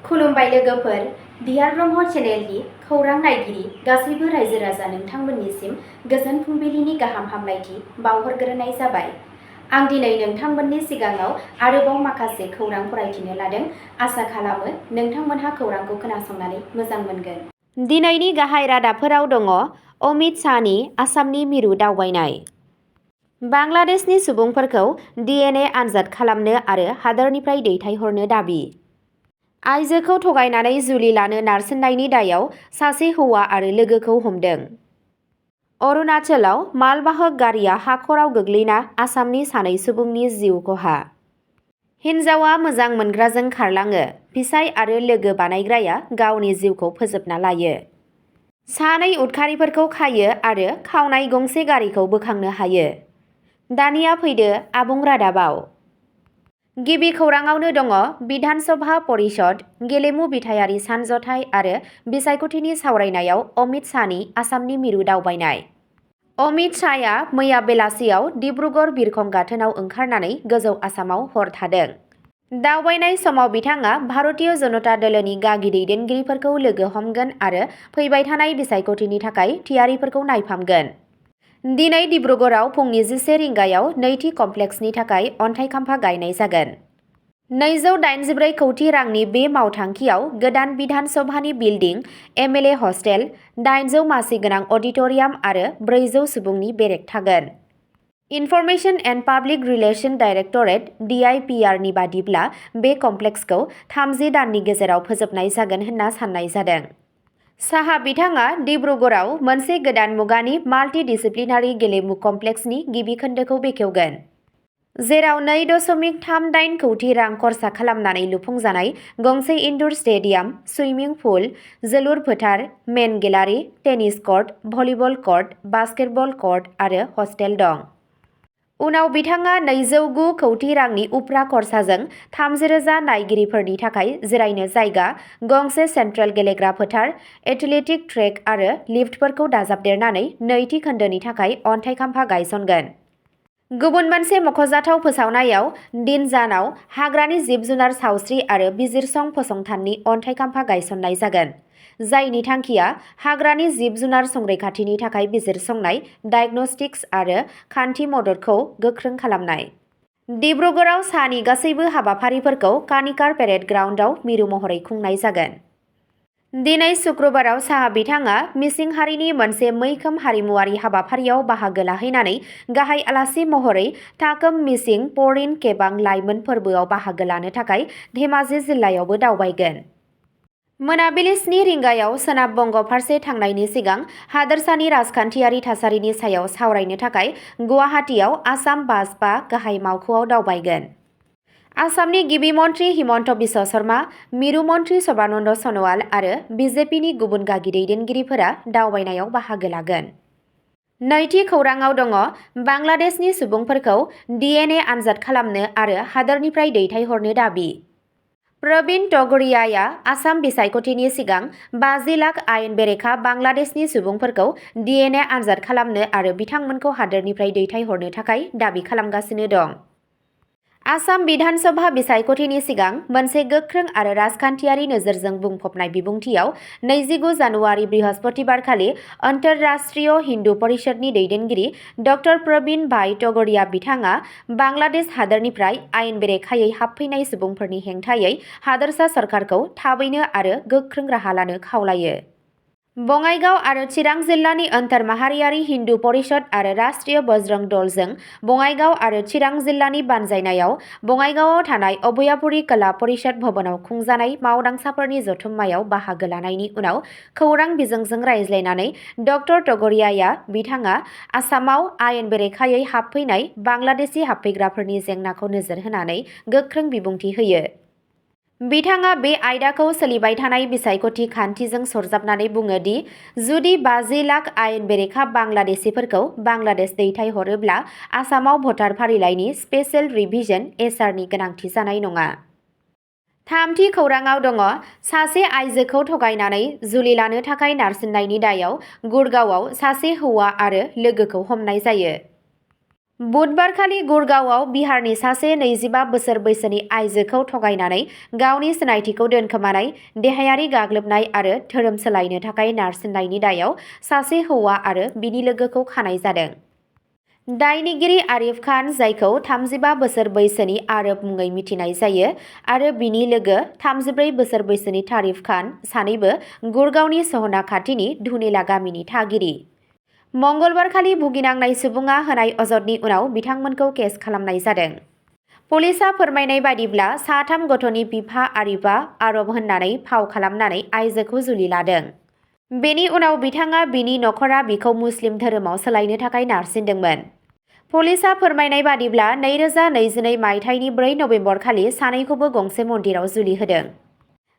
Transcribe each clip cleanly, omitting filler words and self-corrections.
खुलुमबाय लोगोफोर, बिहार ब्रह्म चेनेलनि खौरां नायगिरि गासैबो रायजो राजा नोंथांमोननिसिम गोजोन फुंबिलिनि गाहाम हामलायथि बावहरग्रोनाय जाबाय। आं दिनै नोंथांमोननि सिगाङाव आरोबाव माखासे खौरां फरायथिनो लादों। आसा खालामो नोंथांमोनहा खौरांखौ खोनासंनानै मोजां मोनगोन। दिनैनि गाहाय रादाबफोराव दङ अमित शाहनि आसामनि मिरु दावबायनाय। बांलादेशनि सुबुंफोरखौ DNA आनजाद खालामनो आरो हादोरनिफ्राय दैथायहरनो दाबि। आइजोखौ थगायनानै जुलि लानो नारसिननायनि दायाव सासे हौवा आरो लोगोखौ हमदों। अरुणाचलाव मालबाहक गारिया हाखराव गोग्लैना आसामनि सानै सुबुंनि जिउ खहा। हिन्जावआ मोजां मोनग्राजों खारलाङो, फिसाय आरो लोगो बानायग्राया गावनि जिउखौ फोजोबना लायो। सानै उदखारिफोरखौ खायो आरो खावनाय गंसे गारिखौ बोखांनो हायो। दानिया फैदो आबुं रादाबाव। गिबि खौराङावनो दङ बिधान सभा परिषद, गेलेमु बिथायारि सानजथाइ आरो बिसायख'थिनि सावरायनायाव अमित शाहनि आसामनि मिरु दावबायनाय। अमित शाहआ मैया बेलासियाव डिब्रुगड़ बिरखं गाथोनाव ओंखारनानै गोजौ आसामाव हर थादों। दावबायनाय समाव बिथाङा भारतीय जनता दलनि गागि दैदेनगिरिफोरखौ लोगो हमगोन आरो फैबाय थानाय बिसायख'थिनि थाखाय थियारिफोरखौ नायफामगोन। दिनै डिब्रुगड़आव फुंनि 11 रिंगायाव नैथि कमप्लेक्सनि थाखाय अन्थाइ खाम्फा गायनाय जागोन। 284 कौटि रांनि बे मावथांखियाव गोदान बिधान सभानि बिल्डिं, MLA हस्टेल, 800 मासि गोनां अडिट'रियाम आरो 400 सुबुंनि बेरेक थागोन। Information and public relation directorate (DIPR) नि बादिब्ला बे कमप्लेक्सखौ 30 दाननि गेजेराव फोजोबनाय जागोन होनना साननाय जादों। साहा बिथाङा डिब्रुगड़आव मोनसे गोदान मुगानि माल्टि-डिसिप्लिनारि गेलेमु कमप्लेक्सनि गिबि खोन्दोखौ बेखेवगोन, जेराव 2.38 कौटि रां खरसा खालामनानै लुफुंजानाय गंसे इनडोर स्टेडियाम, सुइमिं पुल, जोलुर फोथार, main gallery, tennis court, volleyball court, basketball court आरो हस्टेल दं। उनाव बिथाङा 209 कौटि रांनि उफ्रा खरसाजों 30,000 नायगिरिफोरनि थाखाय जिरायनो जायगा, गंसे सेन्ट्रेल गेलेग्रा फोथार, एथलेटिक ट्रेक आरो लिफ्टफोरखौ दाजाबदेरनानै नैथि खोन्दोनि थाखाय अन्थाइ खाम्फा गायसनगोन। गुबुन मोनसे मख'जाथाव फोसावनायाव दिनजानाव हाग्रानि जिब-जुनार सावस्रि आरो बिजिरसं फसंथाननि अन्थाइ खाम्फा गायसननाय जागोन, जायनि थांखिया हाग्रानि जिब-जुनार संरैखाथिनि थाखाय बिजिरसंनाय, डायग्नोस्टिक्स आरो खान्थि मददखौ गोख्रों खालामनाय। डिब्रुगड़आव सानि गासैबो हाबाफारिफोरखौ कानिकार पेरेड ग्राउन्डआव मिरु महरै खुंनाय जागोन। दिनै सुक्रुबाराव साहा बिथाङा मिसिं हारिनि मोनसे मैखोम हारिमुआरि हाबाफारियाव बाहागो लाहैनानै गाहाय आलासि महरै थाकोम मिसिं प'रिन केबां लाइमोन फोरबोआव बाहागो लानो थाखाय धेमाजि जिल्लायावबो दावबायगोन। मोनाबिलि 7 रिंगायाव सोनाब बंग फारसे थांनायनि सिगां हादोरसानि राजखान्थियारि थासारिनि सायाव सावरायनो थाखाय गुवाहाटीआव आसाम भाजपा गाहाय मावख'आव दावबायगोन। आसामनि गिबि मन्थ्रि हिमन्त बिश्व शर्मा, मिरु मन्थ्रि सर्बानन्द सन'वाल आरो बिजेपिनि गुबुन गागि दैदेनगिरिफोरा दावबायनायाव बाहागो लागोन। नैथि खौराङाव दङ बांलादेशनि सुबुंफोरखौ DNA आनजाद खालामनो आरो हादोरनिफ्राय दैथायहरनो दाबि। प्रवीण तगड़ियाया आसाम बिसायख'थिनि सिगां 50 लाख आयेन बेरेखा बांलादेशनि सुबुंफोरखौ DNA आनजाद खालामनो आरो बिथांमोनखौ हादोरनिफ्राय दैथायहरनो थाखाय दाबि खालामगासिनो दं। आसाम बिधान सभा बिसायख'थिनि सिगां मोनसे गोख्रों आरो राजखान्थियारि नोजोरजों बुंफबनाय बिबुंथियाव 29 जानुवारि बृहस्पतिबारखालि अन्तर्राष्ट्रीय हिन्दु परिषदनि दैदेनगिरि ड प्रवीण भाई तगड़िया बिथाङा बांलादेश हादोरनिफ्राय आयेन बेरेखायै हाबफैनाय सुबुंफोरनि हेंथायै हादोरसा सरकारखौ थाबैनो आरो गोख्रों राहा लानो खावलायो। बङाइगाव आरो चिरां जिल्लानि अन्तर माहारियारि हिन्दु परिषद आरो राष्ट्रीय बजरंग दलजों बङाइगाव आरो चिरां जिल्लानि बानजायनायाव बङाइगावआव थानाय अभयापुरी कला परिषद भवनाव खुंजानाय मावदांसाफोरनि जथुम्मायाव बाहागो लानायनि उनाव खौरां बिजोंजों रायज्लायनानै ड तगड़ियाया बिथाङा आसामाव आयेन बेरेखायै हाबफैनाय बांलादेशी हाबफैग्राफोरनि जेंनाखौ नोजोर होनानै गोख्रों बिबुंथि होयो। बिथाङा बे आयदाखौ सोलिबाय थानाय बिसायख'थि खान्थिजों सरजाबनानै बुङो दि जुदि 50 लाख आयेन बेरेखा बांलादेशीफोरखौ बांलादेश दैथायहरोब्ला आसामाव भटार फारिलाइनि स्पेशेल रिभिजन (SR) नि गोनांथि जानाय नङा। थामथि खौराङाव दङ सासे आइजोखौ थगायनानै जुलि लानो थाखाय नारसिननायनि दायाव गुड़गांवआव सासे हौवा आरो लोगोखौ हमनाय जायो। बुधबारखालि गुरगावआव बिहारनि सासे 25 बोसोर बैसोनि आइजोखौ थगायनानै गावनि सिनायथिखौ दोनखोमानाय, देहायारि गाग्लोबनाय आरो धोरोम सोलायनो थाखाय नारसिननायनि दायाव सासे हौवा आरो बिनि लोगोखौ खानाय जादों। दायनिगिरि आरिफ खान, जायखौ 35 बोसोर बैसोनि आरब मुङै मिथिनाय जायो, आरो बिनि लोगो 34 बोसोर बैसोनि तारिफ खान, सानैबो गुरगावनि सहना खाथिनि धुनेला गामिनि थागिरि। मंगलबारखालि भुगिनांनाय सुबुङा होनाय अजदनि उनाव बिथांमोनखौ केस खालामनाय जादों। पुलिसआ फोरमायनाय बादिब्ला साथाम गथ'नि बिफा आरिफआ आरब होननानै फाव खालामनानै आइजोखौ जुलि लादों। बेनि उनाव बिथाङा बिनि नखरा बिखौ मुस्लिम धोरोमाव सोलायनो थाखाय नारसिनदोंमोन। पुलिसआ फोरमायनाय बादिब्ला 2022 मायथाइनि 4 नबेम्बरखालि सानैखौबो गंसे मन्दिराव जुलि होदों।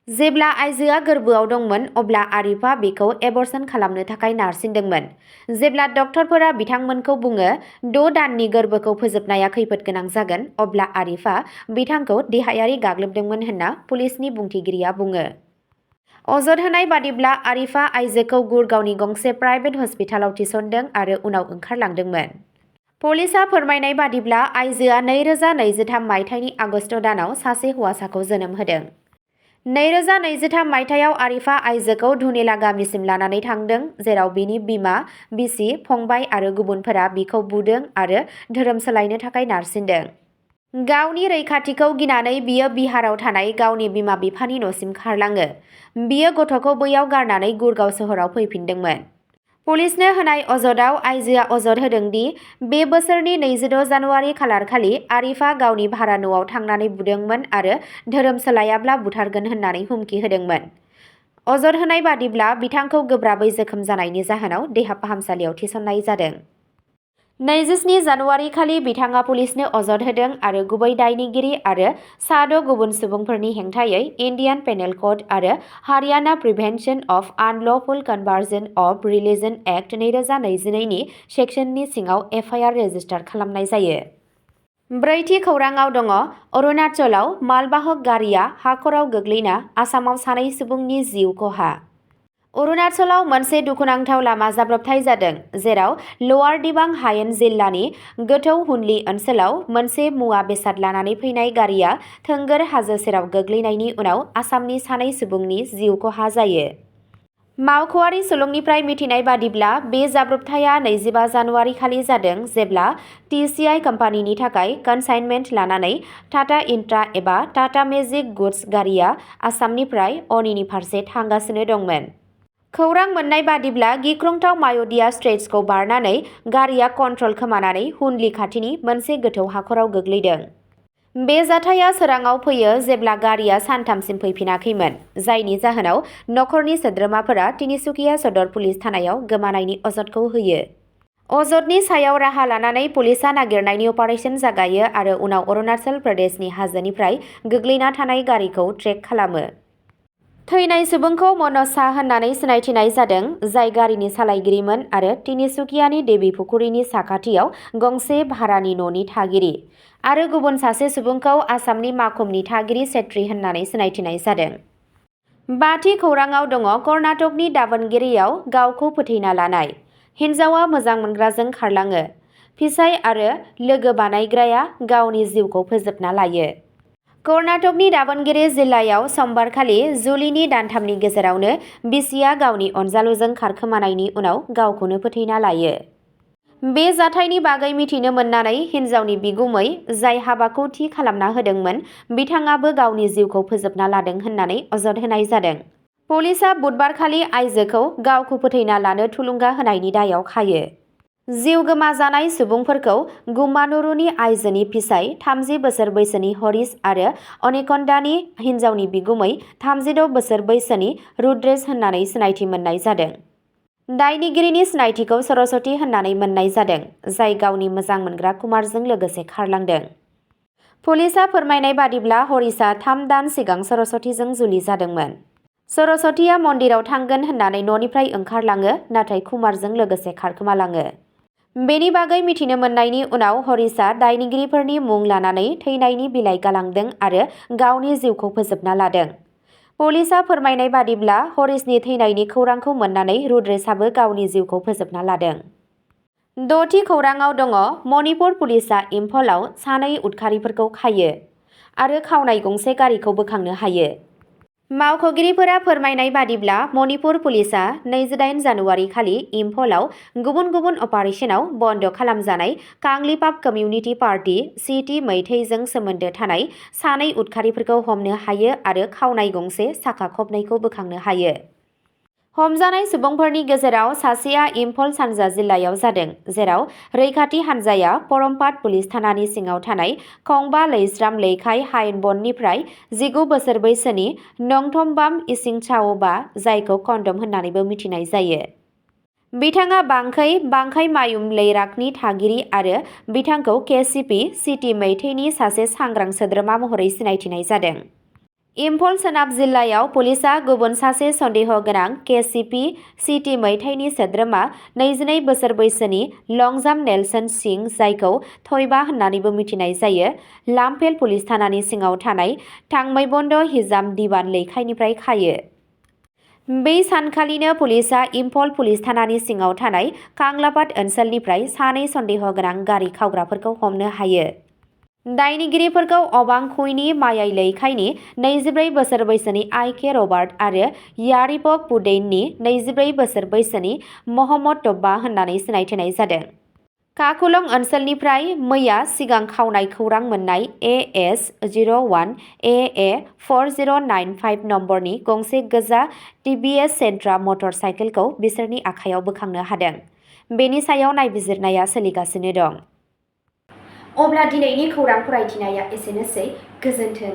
जेब्ला आइजोआ गोर्बोआव दंमोन अब्ला आरिफआ बिखौ एबर्सन खालामनो थाखाय नारसिनदोंमोन। जेब्ला डक्टरफोरा बिथांमोनखौ बुङो 6 दाननि गोर्बोखौ फोजोबनाया खैफोद गोनां जागोन, अब्ला आरिफआ बिथांखौ देहायारि गाग्लोबदोंमोन होनना पुलिसनि बुंथिगिरिया बुङो। अजद होनाय बादिब्ला आरिफआ आइजोखौ गुरगावनि गंसे प्राइभेट हस्पिटालाव थिसनदों आरो उनाव ओंखारलांदोंमोन। पुलिसआ फोरमायनाय बादिब्ला आइजोआ 2023 मायथाइनि आगस्त दानाव सासे हौवासाखौ जोनोम होदों। 2023 मायथाइयाव आरिफआ आइजोखौ धुनेला गामिसिम लानानै थांदों, जेराव बिनि बिमा, बिसि, फंबाय आरो गुबुनफोरा बिखौ बुदों आरो धोरोम सोलायनो थाखाय नारसिनदों। गावनि रैखाथिखौ गिनानै बियो बिहाराव थानाय गावनि बिमा-बिफानि न'सिम खारलाङो। बियो गथ'खौ बैयाव गारनानै गुरगाव सोहोराव फैफिनदोंमोन। पुलिसनो होनाय अजदआव आइजोआ अजद होदों दि बे बोसोरनि 26 जानुवारि खालारखालि आरिफआ गावनि भारा न'आव थांनानै बुदोंमोन आरो धोरोम सोलायाब्ला बुथारगोन होननानै हुमखि होदोंमोन। अजद होनाय बादिब्ला बिथांखौ गोब्राबै जोखोम जानायनि जाहोनाव देहा फाहामसालियाव थिसननाय जादों। 27 जानुवारि खालि बिथाङा पुलिसनो अजद होदों आरो गुबै दायनिगिरि आरो 6 गुबुन सुबुंफोरनि हेंथायै इन्डियान पेनेल क'ड आरो Haryana prevention of unlawful conversion of religion act 2022 नि सेक्सननि सिङाव एफआइआर रेजिस्टार खालामनाय जायो। ब्रैथि खौरांआव दङ अरुणाचलाव मालबाहक गारिआ हाखराव गोग्लैना आसामाव सानै सुबुंनि जिउ खहा। अरुणाचलाव मोनसे दुखुनांथाव लामा जाब्रबथाय जादों, जेराव ल'वार दिबां हायेन जिल्लानि गोथौ हुनली ओनसोलाव मोनसे मुवा बेसाद लानानै फैनाय गारिआ थोंगोर हाजो सेराव गोग्लैनायनि उनाव आसामनि सानै सुबुंनि जिउ खहा जायो। मावख'आरि सुलुंनिफ्राय मिथिनाय बादिब्ला बे जाब्रबथाया 25 जानुवारि खालि जादों, जेब्ला टिसिआइ कम्पानिनि थाखाय कनसाइनमेन्ट लानानै टाटा इन्ट्रा एबा टाटा मेजिक गुड्स गारिआ आसामनिफ्राय अनिनि फारसे थांगासिनो दंमोन। खौरां मोन्नाय बादिब्ला गिख्रंथाव माय'दिया स्ट्रेट्सखौ बारनानै गारिआ कन्ट्रल खोमानानै हुनली खाथिनि मोनसे गोथौ हाखराव गोग्लैदों। बे जाथाया सोराङाव फैयो जेब्ला गारिआ सानथामसिम फैफिनाखैमोन, जायनि जाहोनाव नखरनि सोद्रोमाफोरा तिनिसुकिया सदर पुलिस थानायाव गोमानायनि अजदखौ होयो। अजदनि सायाव राहा लानानै पुलिसआ नागिरनायनि अपारेसन जागायो आरो उनाव अरुणाचल प्रदेशनि हाजोनिफ्राय गोग्लैना थानाय गारिखौ ट्रेक खालामो। थैनाय सुबुंखौ मनज शाह होननानै सिनायथिनाय जादों, जाय गारिनि सालायगिरिमोन आरो तिनिसुकियानि देबीपुखुरीनि साखाथियाव गंसे भारानि न'नि थागिरि, आरो गुबुन सासे सुबुंखौ आसामनि माकुमनि थागिरि छेत्री होननानै सिनायथिनाय जादों। बाथि खौरांआव दङ कर्नाटकनि दावनगेरेयाव गावखौ फोथैना लानाय। हिन्जावआ मोजां मोनग्राजों खारलाङो। फिसाय आरो लोगो बानायग्राया गावनि जिउखौ फोजोबना लायो। कर्नाटकनि दावनगेरे जिल्लायाव समबारखालि जुलिनि दानथामनि गेजेरावनो बिसिया गावनि अनजालुजों खारखोमानायनि उनाव गावखौनो फोथैना लायो। बे जाथायनि बागै मिथिनो मोननानै हिन्जावनि बिगुमै, जाय हाबाखौ थि खालामना होदोंमोन, बिथाङाबो गावनि जिउखौ फोजोबना लादों होननानै अजद होनाय जादों। पुलिसआ बुधबारखालि आइजोखौ गावखौ फोथैना लानो थुलुंगा होनायनि दायाव खायो। जिउ गोमाजानाय सुबुंफोरखौ गुम्मानुरुनि आइजोनि फिसाय 30 बोसोर बैसोनि हरीश आरो अनेकन्डानि हिन्जावनि बिगुमै 36 बोसोर बैसोनि रुद्रेश होननानै सिनायथि मोननाय जादों। दायनिगिरिनि सिनायथिखौ सरस्वती होननानै मोननाय जादों, जाय गावनि मोजां मोनग्रा कुमारजों लोगोसे खारलांदों। पुलिसआ फोरमायनाय बादिब्ला हरीशआ 3 दान सिगां सरस्वतीजों जुलि जादोंमोन। सरस्वतीया मन्दिराव थांगोन होननानै न'निफ्राय ओंखारलाङो, नाथाय कुमारजों लोगोसे खारखोमालाङो। बेनि बागै मिथिनो मोननायनि उनाव हरीशआ दायनिगिरिफोरनि मुं लानानै थैनायनि बिलाइ गालांदों आरो गावनि जिउखौ फोजोबना लादों। पुलिसआ फोरमायनाय बादिब्ला हरीशनि थैनायनि खौरांखौ मोननानै रुद्रेशआबो गावनि जिउखौ फोजोबना लादों। द'थि खौराङाव दङ मणिपुर पुलिसआ इम्फलाव सानै उदखारिफोरखौ खायो आरो खावनाय गंसे गारिखौ बोखांनो हायो। मावख'गिरिफोरा फोरमायनाय बादिब्ला मणिपुर पुलिसआ 28 जानुवारि खालि इम्फलाव गुबुन गुबुन अपारेशनाव बन्द खालामजानाय कांग्लिपाब कमिउनिटि पार्टी सिटि मैथैजों सोमोन्दो थानाय सानै उदखारिफोरखौ हमनो हायो आरो खावनाय गंसे साखा खबनैखौ बोखांनो हायो। हमजानाय सुबुंफोरनि गेजेराव सासेया इम्फल सानजा जिल्लायाव जादों, जेराव रैखाथि हान्जाया परमपात पुलिस थानानि सिङाव थानाय खंबा लैस्राम लैखाय हायेनबननिफ्राय 19 बोसोर बैसोनि नंथमबाम इसिंचाओबा, जायखौ कन्दम होननानैबो मिथिनाय जायो। बिथाङा बांखै मायुम लैराकनि थागिरि आरो बिथांखौ केसिपि सिटि मैथैनि सासे सांग्रां सोद्रोमा महरै सिनायथिनाय जादों। इम्फल सोनाब जिल्लायाव पुलिसआ गुबुन सासे सन्देह गोनां केसिपि सिटि मैथैनि सोद्रोमा 22 बोसोर बैसोनि लंजाम नेलसन सिंह, जायखौ थयबा होननानैबो मिथिनाय जायो, लामफेल पुलिस थानानि सिङाव थानाय थांमैबन्द हिजाम दिबान लैखायनिफ्राय खायो। बै सानखालिनो पुलिसआ इम्फल पुलिस थानानि सिङाव थानाय कांग्लापात ओनसोलनिफ्राय सानै सन्देह गोनां गारि खावग्राफोरखौ हमनो हायो। दायनिगिरिफोरखौ अबांखुइनि मायाय लैखायनि 24 बोसोर बैसोनि आइके रबार्ट आरो यारिपक पुडेइननि 24 बोसोर बैसोनि महम्मद टब्बा होननानै सिनायथिनाय जादों। काकुलं ओनसोलनिफ्राय मैया सिगां खावनाय खौरां मोननाय AS01 AA 4095 नम्बरनि गंसे गोजा टिभिएस सेन्ट्रा मटर साइकेलखौ बिसोरनि आखायाव बोखांनो हादों। बेनि सायाव नायबिजिरनाया सोलिगासिनो दं। अब्ला दिनैनि खौरां फरायथिनाया एसेनोसै। गोजोन्थों।